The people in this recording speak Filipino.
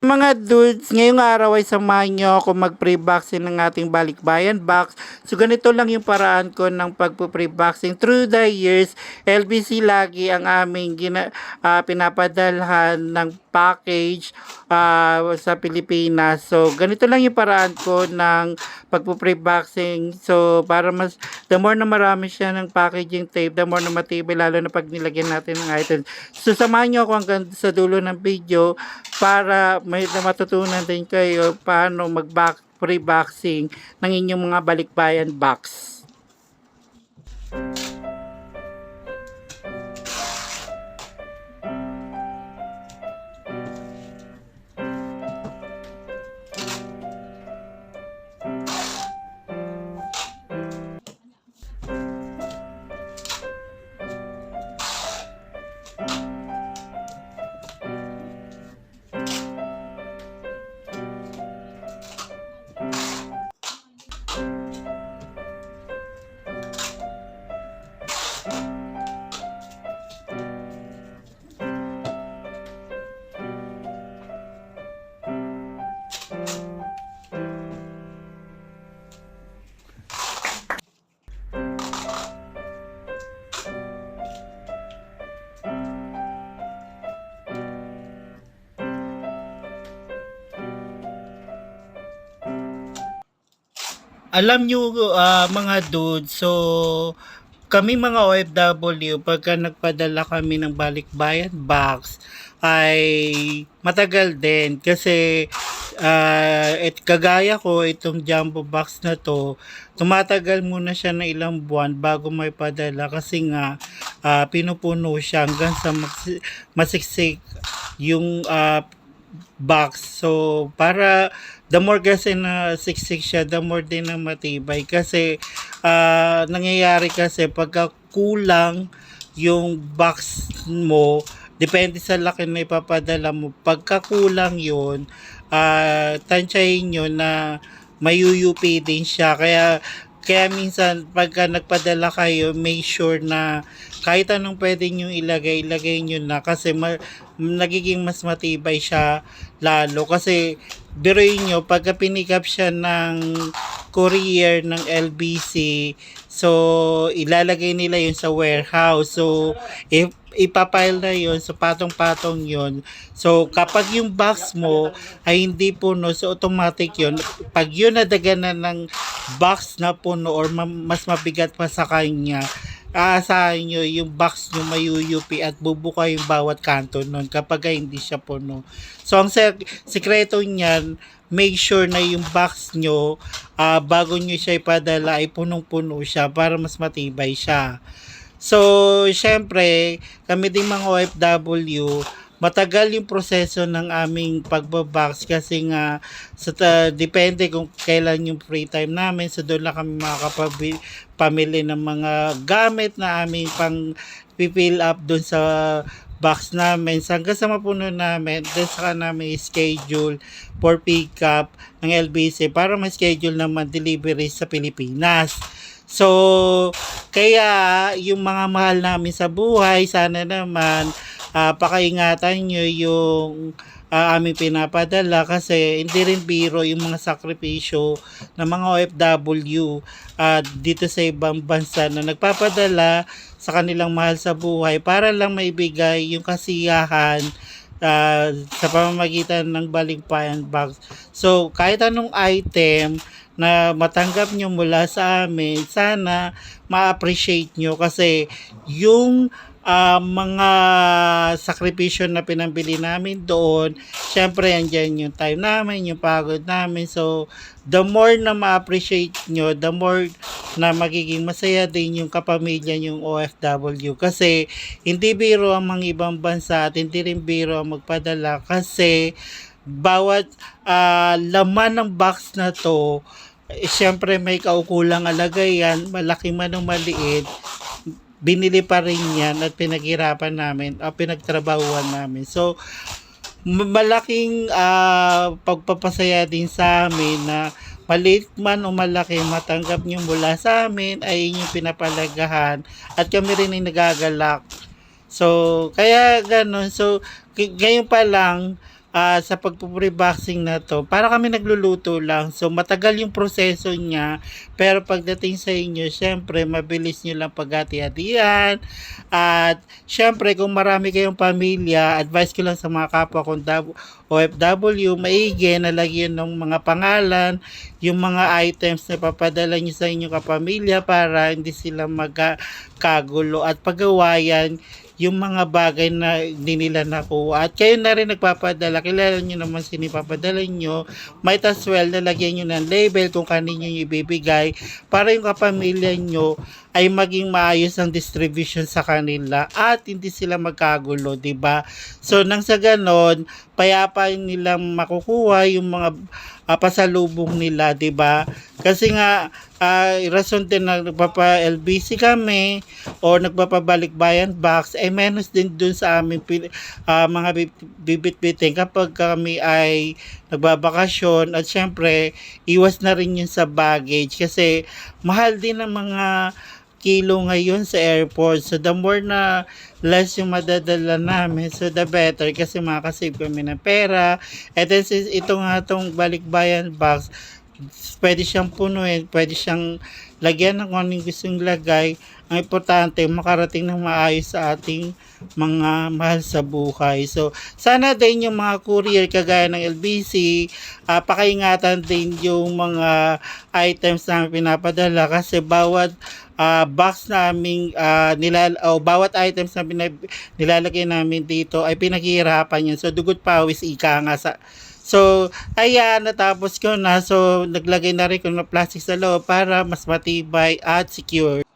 Mga dudes, ngayong araw ay samahan nyo ako mag-pre-boxing ng ating balikbayan box. So ganito lang yung paraan ko ng pagpo-pre-boxing. Through the years, LBC lagi ang aming pinapadalhan ng package sa Pilipinas. So ganito lang yung paraan ko ng pagpo-pre-boxing. So para the more na marami siya ng packaging tape, the more na matibay, lalo na pag nilagyan natin ng items. So samahan nyo ako hanggang sa dulo ng video para may matutunan din kayo paano pre-boxing ng inyong mga balikbayan box. Alam nyo mga dudes, so kami mga OFW, pagka nagpadala kami ng balikbayan box, ay matagal din kasi kagaya ko, itong jumbo box na to, tumatagal muna siya ng ilang buwan bago may padala kasi nga pinupuno siya hanggang sa masiksik yung box. So, para the more kasi na siksik siya, the more din na matibay. Kasi, nangyayari kasi pagka kulang yung box mo, depende sa laki na ipapadala mo. Pagka kulang yun, tansyahin nyo na may UUP din siya. Kaya minsan, pagka nagpadala kayo, make sure na kahit anong pwede nyo ilagay nyo na kasi nagiging mas matibay siya lalo. Kasi biruin nyo, pagka pinick up siya ng courier ng LBC, so ilalagay nila yun sa warehouse. So if ipapile na yun, so patong-patong yun. So kapag yung box mo ay hindi puno, so automatic yun. Pag yun nadaganan ng box na puno or mas mabigat pa sa kanya, aasahan nyo yung box nyo may UUP at bubuka yung bawat kanto nun kapag hindi siya puno. So ang sekreto niyan, make sure na yung box nyo bago nyo siya ipadala ay punong-puno siya para mas matibay siya. So, syempre, kami din mga OFW, matagal yung proseso ng aming pagbabox kasi nga depende kung kailan yung free time namin. So, doon lang kami makakapamili ng mga gamit na aming pang fill up doon sa box namin. So, hanggang sa mapuno namin, doon saka namin schedule for pick up ng LBC para ma-schedule naman delivery sa Pilipinas. So, kaya yung mga mahal namin sa buhay, sana naman pakaingatan nyo yung aming pinapadala kasi hindi rin biro yung mga sakripisyo ng mga OFW dito sa ibang bansa na nagpapadala sa kanilang mahal sa buhay para lang maibigay yung kasiyahan sa pamamagitan ng balikbayan box. So, kahit anong item na matanggap nyo mula sa amin, sana ma-appreciate nyo kasi yung mga sakripisyo na pinambili namin doon, syempre andyan yung time namin, yung pagod namin. So, the more na ma-appreciate nyo, the more na magiging masaya din yung kapamilya yung OFW. Kasi, hindi biro ang mga ibang bansa at hindi rin biro ang magpadala kasi bawat laman ng box na to, siyempre may kaukulang alagay yan, malaki man o maliit, binili pa rin yan at pinaghirapan namin, pinagtrabahuan namin. So, malaking pagpapasaya din sa amin na maliit man o malaki, matanggap nyo mula sa amin ay inyong pinapalagahan at kami rin ay nagagalak. So, kaya ganun. So, ngayon pa lang, sa pagpo-pre-boxing na 'to, para kami nagluluto lang. So, matagal yung proseso niya, pero pagdating sa inyo siyempre mabilis niyo lang paghati-hatian at siyempre kung marami kayong pamilya, advice ko lang sa mga kapwa kong OFW, maigi na lagyan ng mga pangalan, yung mga items na papadala niyo sa inyong kapamilya para hindi sila magkagulo at pagawayan yung mga bagay na hindi nila nakuha. At kayo na rin nagpapadala, kilala nyo naman sino papadala nyo, might as well nalagyan nyo ng label kung kanino nyo ibibigay para yung kapamilya nyo ay maging maayos ang distribution sa kanila at hindi sila magkagulo, 'di ba? So nang sa ganon, payapa nilang makukuha yung mga pasalubong nila, 'di ba? Kasi nga rason din na nagpapa-LBC kami o nagpapabalik-bayan box ay menos din dun sa aming mga bibit-bitin kapag kami ay nagbabakasyon at syempre iwas na rin yun sa baggage kasi mahal din ang mga kilo ngayon sa airport. So the more na less yung madadala namin, so the better kasi makakasave kami ng pera. And then since ito nga itong balikbayan box, pwede siyang punuin, pwede siyang lagyan ng kung anong gustong lagay. Ang importante, makarating ng maayos sa ating mga mahal sa buhay. So, sana din yung mga courier kagaya ng LBC, pakaingatan din yung mga items na pinapadala kasi bawat box naming bawat items na nilalagay namin dito ay pinaghihirapan yun. So, dugot pawis ika nga sa So, ayan, natapos ko na. So, naglagay na rin ko ng plastic sa loob para mas matibay at secure.